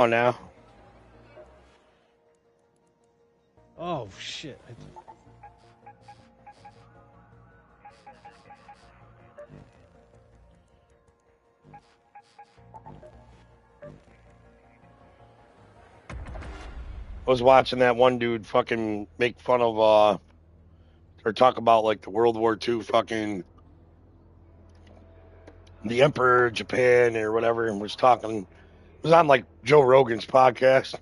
Oh, now. Oh shit! I was watching that one dude fucking make fun of or talk about like the World War II fucking the Emperor of Japan or whatever, and was talking. It was on like Joe Rogan's podcast,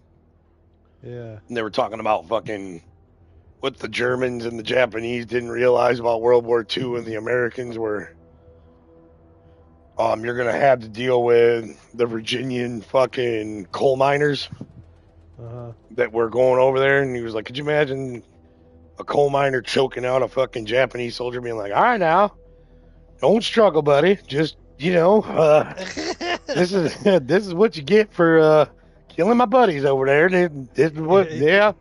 Yeah. and they were talking about fucking what the Germans and the Japanese didn't realize about World War II and the Americans were. You're gonna have to deal with the Virginian fucking coal miners that were going over there, and he was like, "Could you imagine a coal miner choking out a fucking Japanese soldier, being like, all right now, don't struggle, buddy. Just, this is this is what you get for killing my buddies over there. This is what, yeah,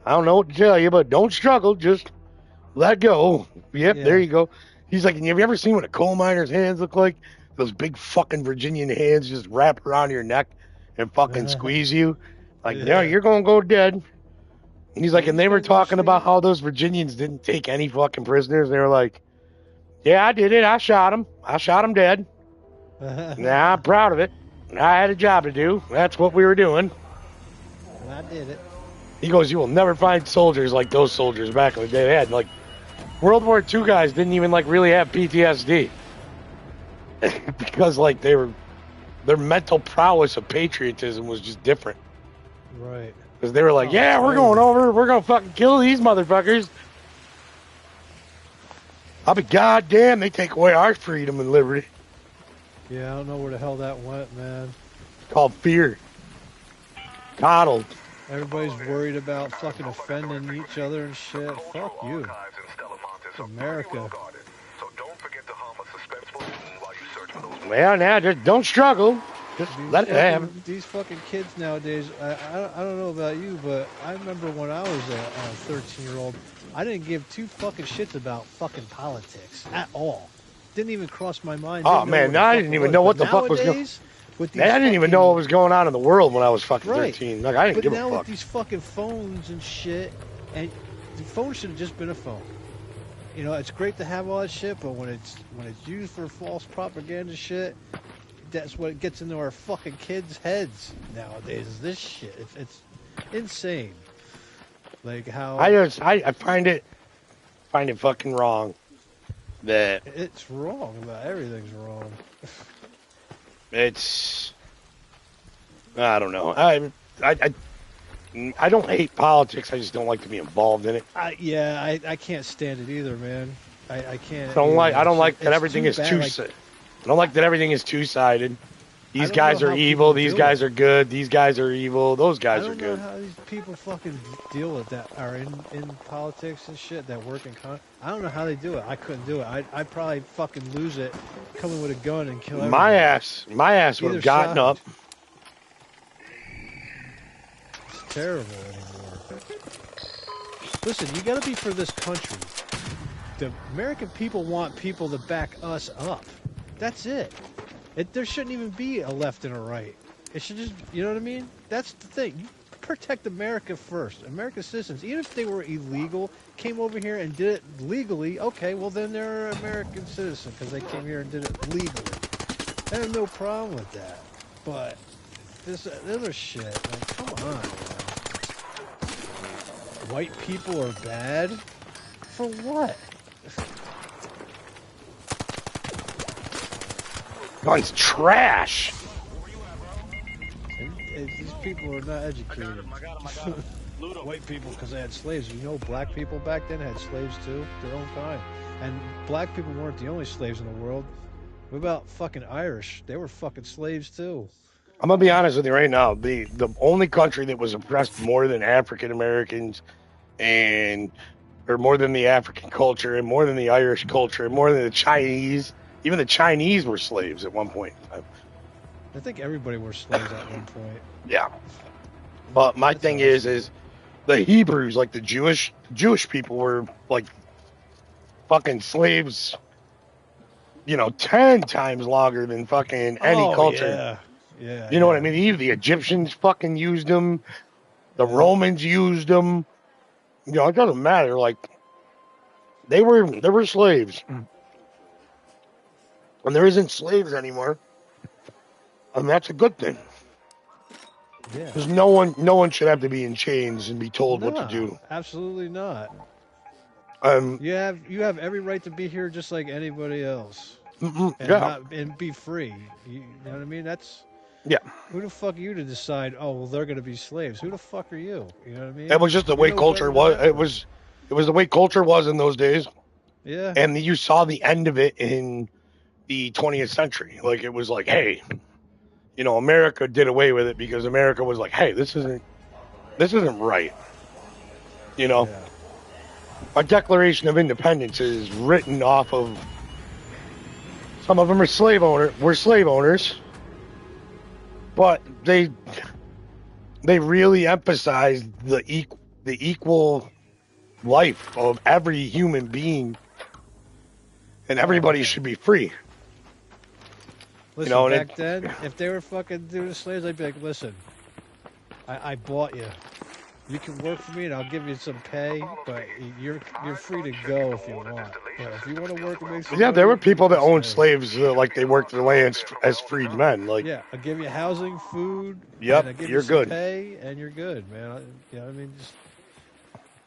I don't know what to tell you, but don't struggle. Just let go. Yep, Yeah. there you go." He's like, "Have you ever seen what a coal miner's hands look like? Those big fucking Virginian hands just wrap around your neck and fucking squeeze you. Like, no, you're going to go dead." And he's like, and they were talking about how those Virginians didn't take any fucking prisoners. They were like, "Yeah, I did it. I shot him. I shot him dead. Nah, I'm proud of it. I had a job to do. That's what we were doing." I did it. He goes, "You will never find soldiers like those soldiers back in the day. They had like World War II guys didn't even like really have PTSD because like their mental prowess of patriotism was just different." Right. Because they were like, "Yeah, we're going over. We're going to fucking kill these motherfuckers. I'll be goddamn, they take away our freedom and liberty." Yeah, I don't know where the hell that went, man. It's called fear. Coddled. Everybody's worried about fucking offending each other and shit. Fuck you. It's America. Well, now, just don't struggle. Just let it happen. These fucking kids nowadays, I don't know about you, but I remember when I was a 13-year-old, I didn't give two fucking shits about fucking politics at all. Didn't even cross my mind. Oh, man, I didn't even know what the fuck was going on. I didn't even know what was going on in the world when I was fucking 13. Like, I didn't give a fuck. But now with these fucking phones and shit, and the phone should have just been a phone. You know, it's great to have all that shit, but when it's used for false propaganda shit, that's what gets into our fucking kids' heads nowadays. Is this shit? It's insane. Like how I find it fucking wrong that it's wrong. About everything's wrong. It's, I don't know. I don't hate politics. I just don't like to be involved in it. I can't stand it either, man. I can't. I don't like that everything is I don't like that everything is two-sided. These guys are evil. These guys are good. These guys are evil. Those guys are good. I don't know how these people fucking deal with that, are in politics and shit, that work in I don't know how they do it. I couldn't do it. I'd probably fucking lose it, come in with a gun and kill everybody. My ass would have gotten up. It's terrible anymore. Listen, you gotta be for this country. The American people want people to back us up. That's it. There shouldn't even be a left and a right. It should just, you know what I mean? That's the thing. You protect America first. American citizens, even if they were illegal, came over here and did it legally, okay, well then they're an American citizen because they came here and did it legally. I have no problem with that. But this other shit, like, come on, man. White people are bad? For what? Gun's trash. These people are not educated. White people, because they had slaves. You know, black people back then had slaves too, their own kind. And black people weren't the only slaves in the world. What about fucking Irish? They were fucking slaves too. I'm gonna be honest with you right now. The only country that was oppressed more than African Americans, or more than the African culture, and more than the Irish culture, and more than the Chinese. Even the Chinese were slaves at one point. I think everybody were slaves at one point. Yeah. But my thing is the Hebrews, like the Jewish people, were like fucking slaves, 10 times longer than fucking any culture. Yeah. Yeah, You know what I yeah. mean? The Egyptians fucking used them. The Yeah. Romans used them. You know, it doesn't matter. Like they were slaves, and there isn't slaves anymore, and that's a good thing. Yeah. Because no one should have to be in chains and be told what to Nah, do. absolutely not. Um, You have every right to be here just like anybody else, and yeah, not and be free. You know what I mean? That's yeah. who the fuck are you to decide? Oh, well, they're gonna be slaves. Who the fuck are you? You know what I It mean? was just the You're way no better culture than was. that person. It was the way culture was in those days, Yeah. and you saw the end of it in the 20th century. Like it was like, hey, you know, America did away with it because America was like, hey, this isn't right. You know, Yeah. our Declaration of Independence is written off of some of them are slave owners, but they really emphasized the equal life of every human being, and Oh everybody yeah. should be free. You Listen, know, and back then, if they were fucking doing the slaves, I'd be like, listen, I bought you. You can work for me, and I'll give you some pay, but you're free to go if you want. But if you want to work and make some yeah, there money, were you people that can owned stay. slaves like they worked their lands as freed men. Like, Yeah, I'll give you housing, food, and yep, I give you you're some good. pay, and you're good, man. You know what I mean? Just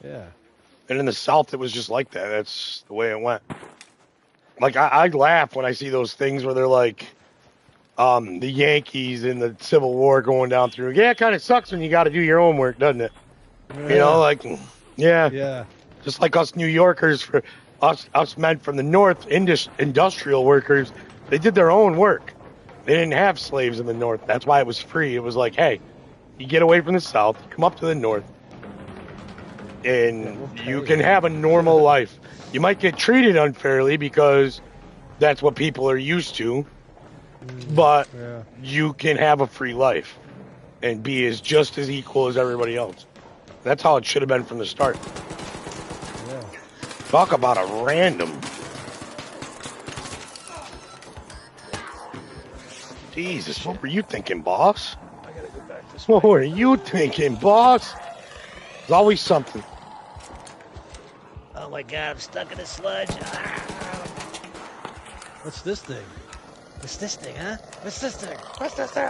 yeah, And in the South, it was just like that. That's the way it went. Like I laugh when I see those things where they're like, the Yankees in the Civil War going down through. Yeah, it kind of sucks when you got to do your own work, doesn't it? You know, yeah, like, yeah, yeah. just like us New Yorkers, for us men from the North, industrial workers, they did their own work. They didn't have slaves in the North. That's why it was free. It was like, hey, you get away from the South, you come up to the North, Yeah, and we'll you pay can have a you. normal life. You might get treated unfairly because that's what people are used to, but Yeah, you can have a free life and be as just as equal as everybody else. That's how it should have been from the start. yeah. Talk about a random. Jesus, what were you thinking, boss? I gotta go back this What way. were you thinking, boss? There's always something. Oh my god, I'm stuck in a sludge. Ah. What's this thing? What's this thing, huh? What's this thing? What's this thing?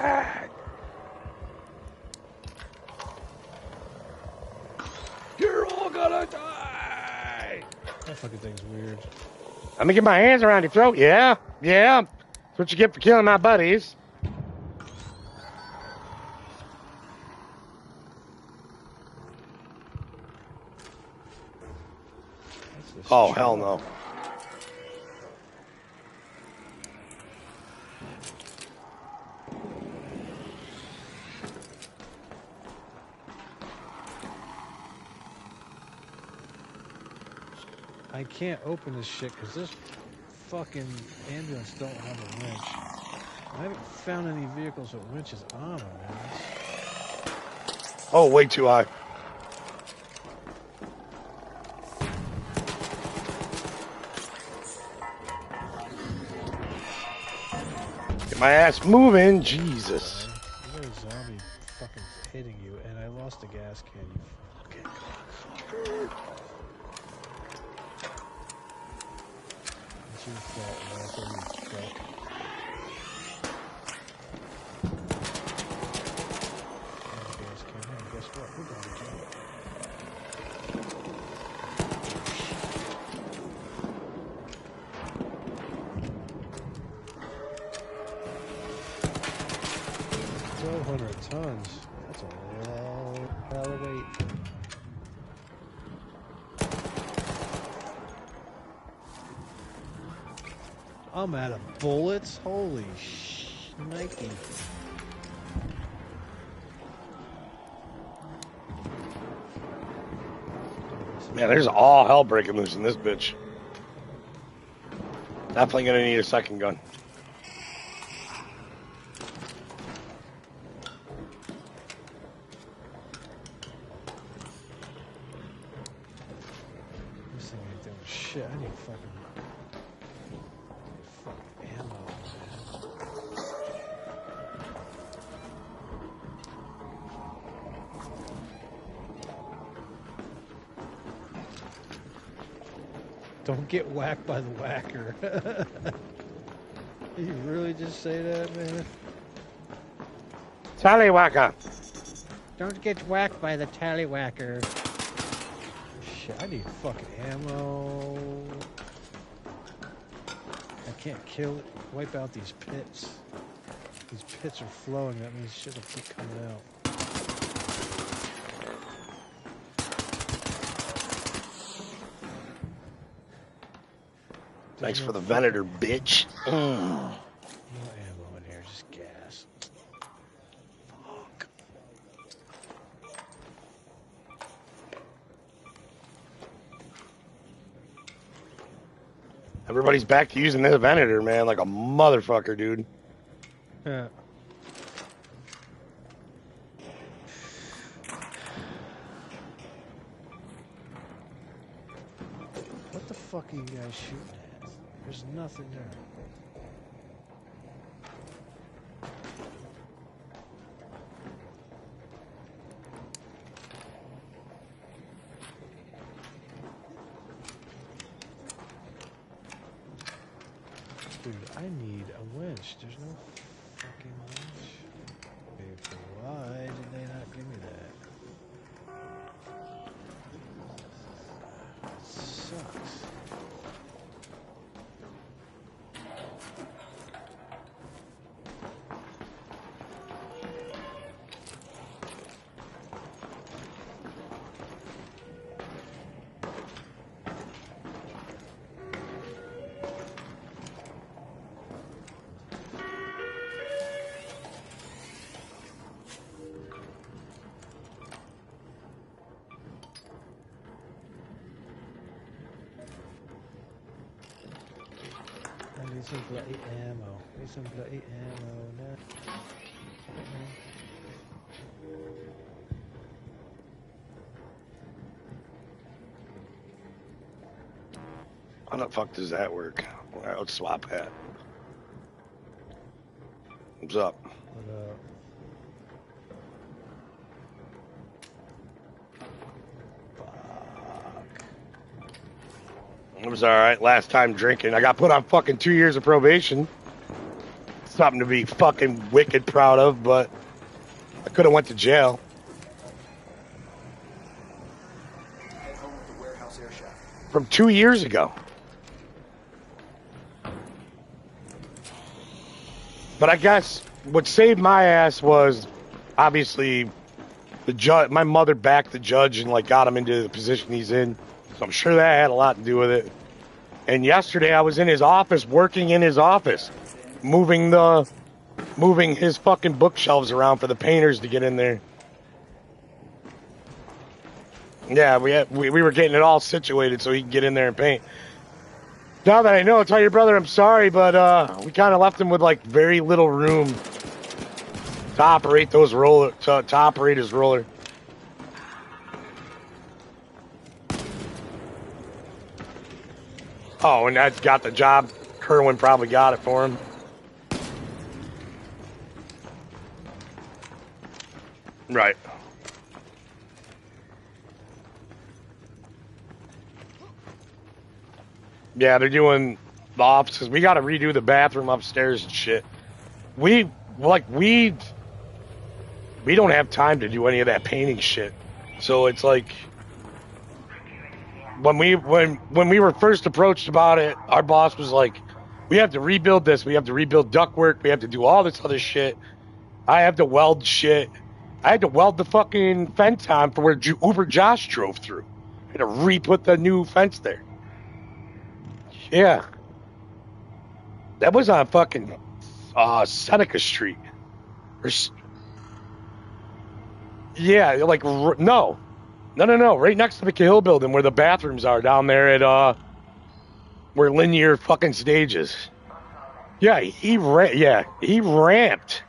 You're all gonna die! That fucking thing's weird. Let me get my hands around your throat. Yeah, yeah. That's what you get for killing my buddies. What's this Oh, hell truck? no. I can't open this shit because this fucking ambulance don't have a winch. I haven't found any vehicles with winches on them, man. Oh, way too high. Get my ass moving. Jesus. Sorry. You got a zombie fucking hitting you, and I lost a gas can, you fucking cocksucker. It's your fault, Walter, you fuck. There's a gas can. Hey, guess what? We're going to jail. Tons. That's a long hell of weight. I'm out of bullets. Holy Nike. Man, there's all hell breaking loose in this bitch. Definitely gonna need a second gun. This thing ain't doing shit. I need fucking ammo, man. Don't get whacked by the whacker. Did you really just say that, man? Tallywhacker. Don't get whacked by the tallywhacker. Shit, I need fucking ammo. I can't kill it. Wipe out these pits. These pits are flowing. That means shit will keep coming out. Thanks for the Venator, bitch. No ammo in here, just gas. Fuck. Everybody's back to using this Venator, man, like a motherfucker, dude. Yeah. What the fuck are you guys shooting at? There's nothing there. Dude, I need a winch. There's no fucking winch. Okay, why did they not give me that? That sucks. I need some bloody ammo. Need some bloody ammo now. How the fuck does that work? All right, let's swap that. What's up? What up? It was all right. Last time drinking, I got put on fucking 2 years of probation. Something to be fucking wicked proud of, but I could have went to jail. Head home with the warehouse air shaft. From 2 years ago. But I guess what saved my ass was obviously the judge. My mother backed the judge and like got him into the position he's in. So I'm sure that had a lot to do with it. And yesterday I was in his office, working in his office, moving his fucking bookshelves around for the painters to get in there. Yeah, we were getting it all situated so he can get in there and paint. Now that I know, tell your brother I'm sorry, but we kind of left him with like very little room to operate those roller to operate his roller. Oh, and that's got the job. Kerwin probably got it for him. Right. Yeah, they're doing the offices. We got to redo the bathroom upstairs and shit. We don't have time to do any of that painting shit. So it's like when we were first approached about it, our boss was like, "We have to rebuild this. We have to rebuild ductwork. We have to do all this other shit. I have to weld shit. I had to weld the fucking fence on for where Uber Josh drove through. I had to re-put the new fence there. Yeah. That was on fucking Seneca Street. Yeah, like, no. Right next to the Cahill building where the bathrooms are down there at, where Linear fucking stage is. Yeah, he ramped.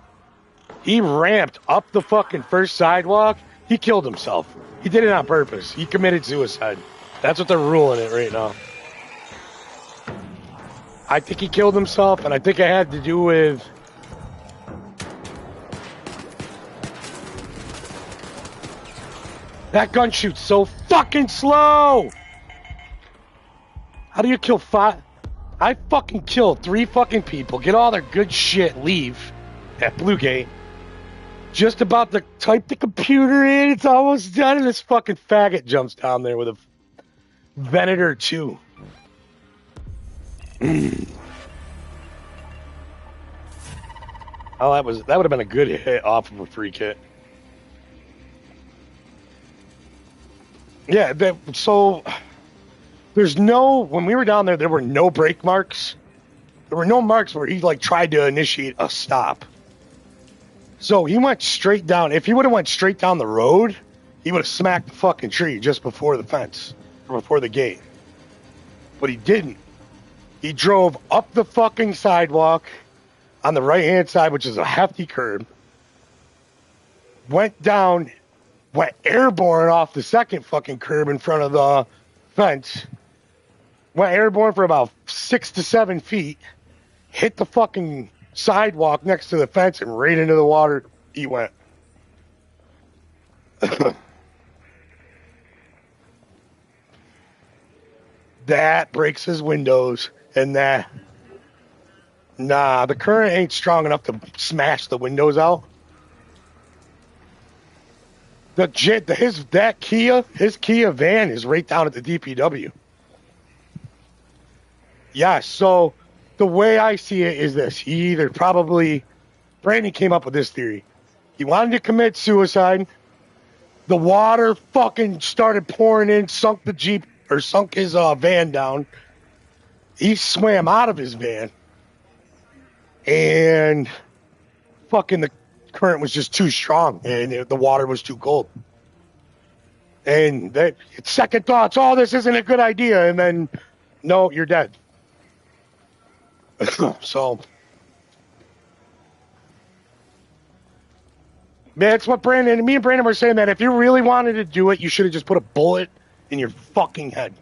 He ramped up the fucking first sidewalk. He killed himself. He did it on purpose. He committed suicide. That's what they're ruling it right now. I think he killed himself, and I think it had to do with that gun shoots so fucking slow. How How do you kill 5? I fucking kill 3 fucking people, get all their good shit, leave at Blue Gate. Just about to type the computer in, it's almost done, and this fucking faggot jumps down there with a Venator 2. Oh, that would have been a good hit off of a free kit. Yeah, so there's no, when we were down there were no brake marks. There were no marks where he like tried to initiate a stop. So he went straight down. If he would have went straight down the road, he would have smacked the fucking tree just before the fence, or before the gate. But he didn't. He drove up the fucking sidewalk on the right-hand side, which is a hefty curb, went down, went airborne off the second fucking curb in front of the fence, went airborne for about 6 to 7 feet, hit the fucking sidewalk next to the fence, and right into the water he went. That breaks his windows, and that... Nah, the current ain't strong enough to smash the windows out. His Kia van is right down at the DPW. Yeah, so the way I see it is this. Brandon came up with this theory. He wanted to commit suicide. The water fucking started pouring in, sunk his van down. He swam out of his van. And fucking the current was just too strong, and the water was too cold. And that second thoughts, oh, this isn't a good idea, and then, no, you're dead. So, that's what me and Brandon were saying, that if you really wanted to do it, you should have just put a bullet in your fucking head.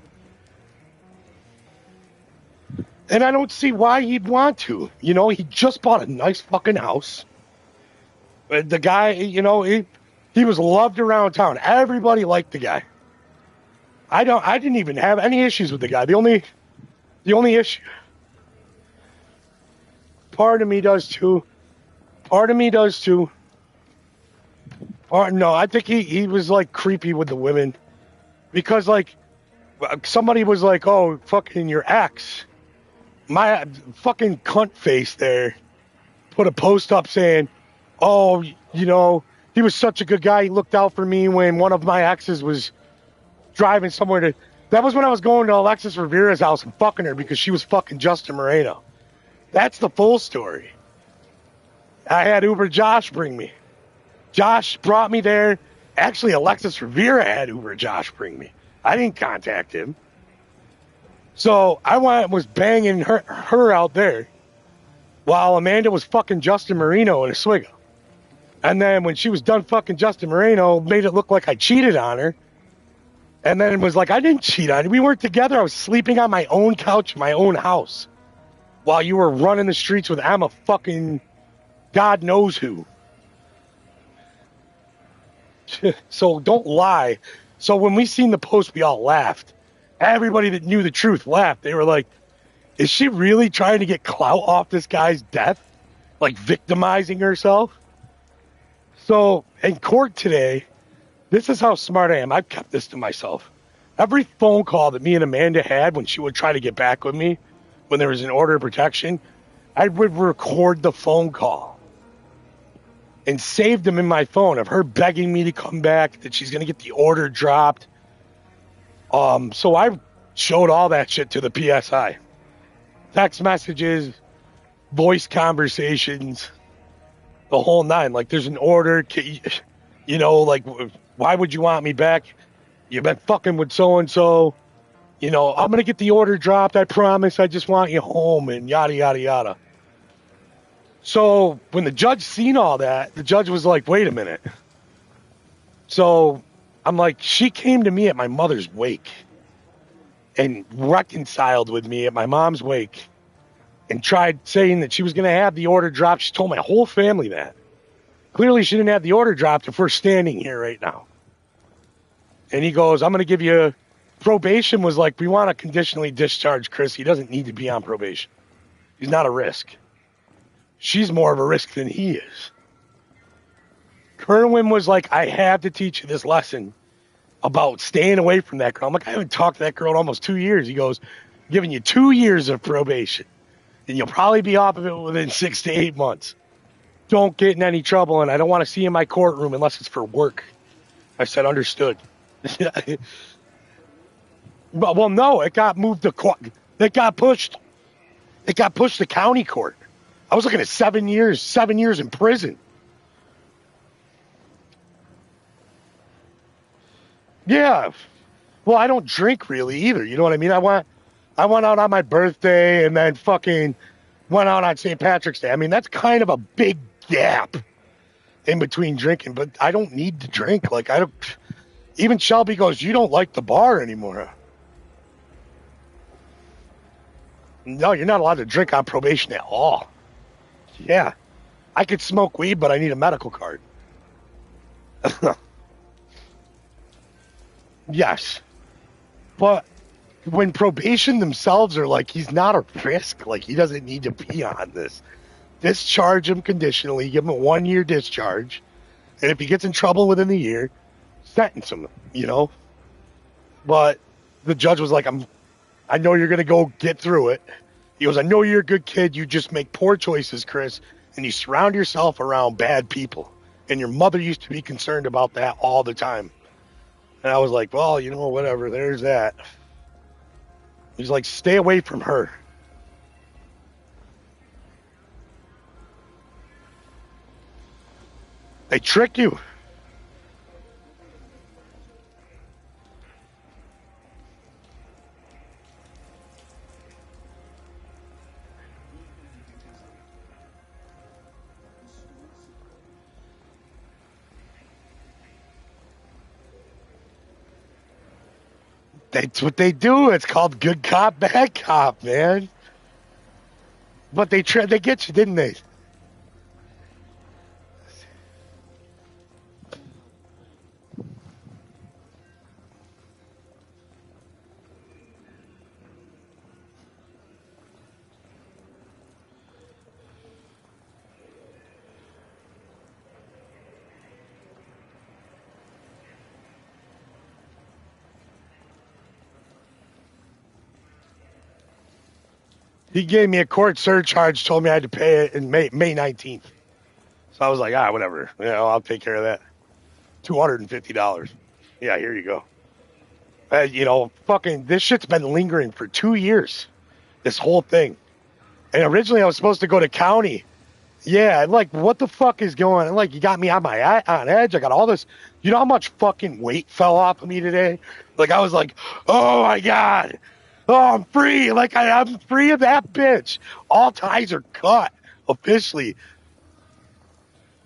And I don't see why he'd want to. You know, he just bought a nice fucking house. The guy, you know, he was loved around town. Everybody liked the guy. I didn't even have any issues with the guy. The only issue, part of me does too. No, I think he was like creepy with the women, because like somebody was like, oh, fucking your ex. My fucking cunt face there put a post up saying, oh, you know, he was such a good guy. He looked out for me when one of my exes was driving somewhere to... That was when I was going to Alexis Rivera's house and fucking her because she was fucking Justin Moreno. That's the full story. I had Uber Josh bring me. Josh brought me there. Actually, Alexis Rivera had Uber Josh bring me. I didn't contact him. So I was banging her out there while Amanda was fucking Justin Moreno in Oswego. And then when she was done fucking Justin Moreno, made it look like I cheated on her. And then it was like, I didn't cheat on her. We weren't together. I was sleeping on my own couch in my own house while you were running the streets with Emma fucking God knows who. So don't lie. So when we seen the post, we all laughed. Everybody that knew the truth laughed. They were like, is she really trying to get clout off this guy's death? Like victimizing herself? So in court today, this is how smart I am. I've kept this to myself. Every phone call that me and Amanda had when she would try to get back with me, when there was an order of protection, I would record the phone call and save them in my phone of her begging me to come back, that she's going to get the order dropped. So I showed all that shit to the PSI. Text messages, voice conversations, the whole nine. Like, there's an order, you know, like, why would you want me back? You've been fucking with so-and-so. You know, I'm going to get the order dropped. I promise. I just want you home, and yada, yada, yada. So when the judge seen all that, the judge was like, wait a minute. So I'm like, she came to me at my mother's wake and reconciled with me at my mom's wake and tried saying that she was going to have the order dropped. She told my whole family that. Clearly she didn't have the order dropped if we're standing here right now. And he goes, I'm going to give you probation was like, we want to conditionally discharge Chris. He doesn't need to be on probation. He's not a risk. She's more of a risk than he is. Kerwin was like, I have to teach you this lesson about staying away from that girl. I'm like, I haven't talked to that girl in almost 2 years. He goes, I'm giving you 2 years of probation, and you'll probably be off of it within 6 to 8 months. Don't get in any trouble, and I don't want to see you in my courtroom unless it's for work. I said, understood. Well, no, it got moved to court. It got pushed. It got pushed to county court. I was looking at 7 years in prison. Yeah. Well, I don't drink really either. You know what I mean? I went out on my birthday and then fucking went out on St. Patrick's Day. I mean, that's kind of a big gap in between drinking, but I don't need to drink. Like, I don't. Even Shelby goes, you don't like the bar anymore. No, you're not allowed to drink on probation at all. Yeah. I could smoke weed, but I need a medical card. Yes. But when probation themselves are like, he's not a risk, like he doesn't need to be on this. Discharge him conditionally, give him a 1 year discharge, and if he gets in trouble within the year, sentence him, you know? But the judge was like, I know you're going to go get through it. He goes, I know you're a good kid. You just make poor choices, Chris, and you surround yourself around bad people. And your mother used to be concerned about that all the time. And I was like, well, you know, whatever. There's that. He's like, stay away from her. They trick you. That's what they do. It's called good cop, bad cop, man. But they get you, didn't they? He gave me a court surcharge, told me I had to pay it in May 19th. So I was like, whatever. You know, I'll take care of that. $250. Yeah, here you go. You know, fucking, this shit's been lingering for 2 years. This whole thing. And originally I was supposed to go to county. Yeah, like, what the fuck is going on? Like, you got me on edge. I got all this. You know how much fucking weight fell off of me today? Like, I was like, oh my God. Oh, I'm free. Like, I'm free of that bitch. All ties are cut officially.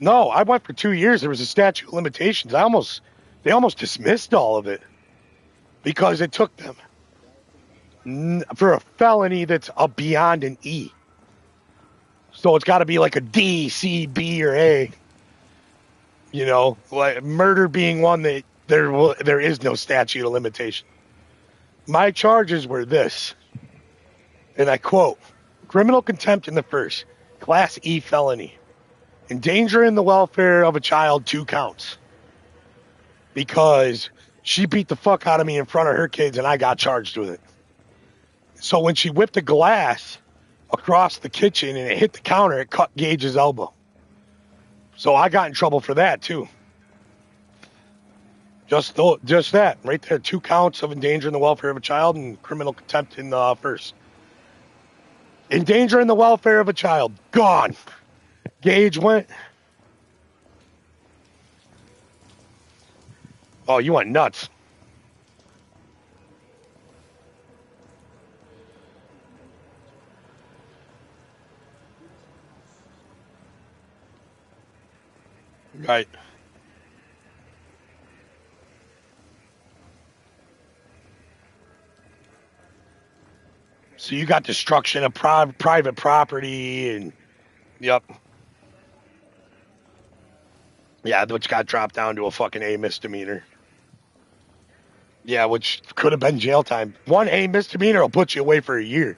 No, I went for 2 years. There was a statute of limitations. They almost dismissed all of it because it took them for a felony that's beyond an E. So it's got to be like a D, C, B, or A. You know, like murder being one that there is no statute of limitation. My charges were this, and I quote, criminal contempt in the first, class E felony, endangering the welfare of a child, 2 counts. Because she beat the fuck out of me in front of her kids and I got charged with it. So when she whipped a glass across the kitchen and it hit the counter, it cut Gage's elbow. So I got in trouble for that too. Just that right there, 2 counts of endangering the welfare of a child and criminal contempt in the first. Endangering the welfare of a child, gone. Gage went. Oh, you went nuts. Right. So you got destruction of private property and, yep. Yeah, which got dropped down to a fucking A misdemeanor. Yeah, which could have been jail time. One A misdemeanor will put you away for a year.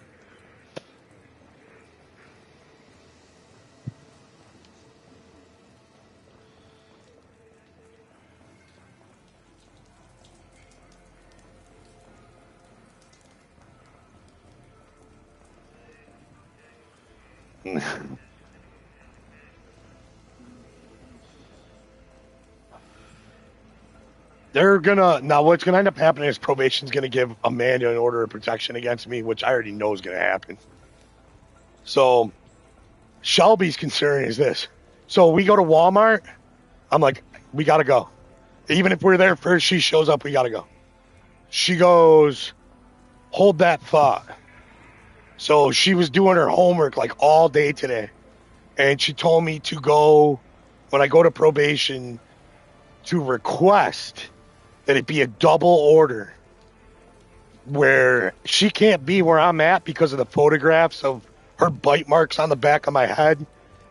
They're gonna now. What's gonna end up happening is probation's gonna give Amanda an order of protection against me, which I already know is gonna happen. So Shelby's concern is this. So we go to Walmart. I'm like, we gotta go. Even if we're there first, she shows up. We gotta go. She goes, hold that thought. So she was doing her homework like all day today, and she told me to go when I go to probation to request that it be a double order where she can't be where I'm at because of the photographs of her bite marks on the back of my head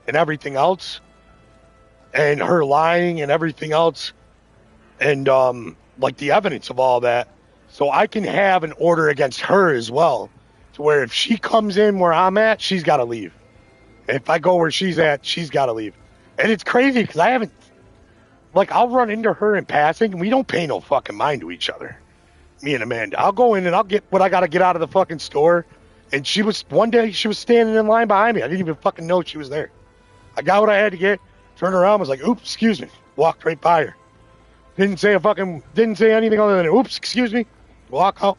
and everything else, and her lying and everything else, and like the evidence of all that. So I can have an order against her as well, to where if she comes in where I'm at, she's got to leave. If I go where she's at, she's got to leave. And it's crazy because I haven't, like, I'll run into her in passing, and we don't pay no fucking mind to each other. Me and Amanda. I'll go in and I'll get what I got to get out of the fucking store. And one day she was standing in line behind me. I didn't even fucking know she was there. I got what I had to get, turned around, was like, oops, excuse me. Walked right by her. Didn't say anything other than, oops, excuse me. Walk out.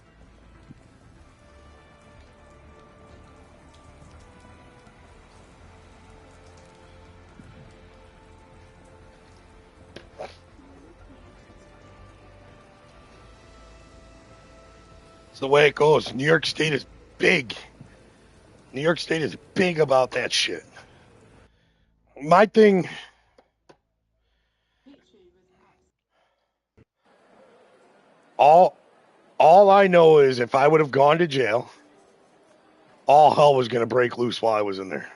It's the way it goes. New York State is big. New York State is big about that shit. My thing, all I know is if I would have gone to jail, all hell was going to break loose while I was in there.